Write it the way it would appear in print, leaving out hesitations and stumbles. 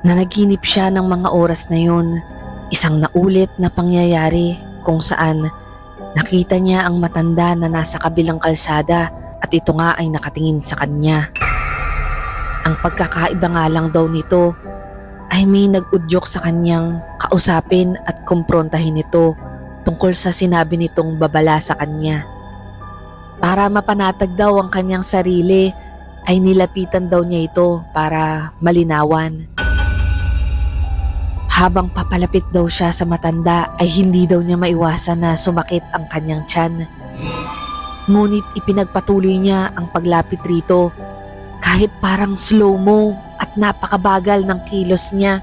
Nanaginip siya ng mga oras na yun. Isang naulit na pangyayari kung saan nakita niya ang matanda na nasa kabilang kalsada at ito nga ay nakatingin sa kanya. Ang pagkakaiba nga lang daw nito ay may nag-udyok sa kanyang kausapin at kumprontahin ito tungkol sa sinabi nitong babala sa kanya. Para mapanatag daw ang kanyang sarili ay nilapitan daw niya ito para malinawan. Habang papalapit daw siya sa matanda ay hindi daw niya maiwasan na sumakit ang kanyang tiyan. Ngunit ipinagpatuloy niya ang paglapit rito kahit parang slow-mo at napakabagal ng kilos niya.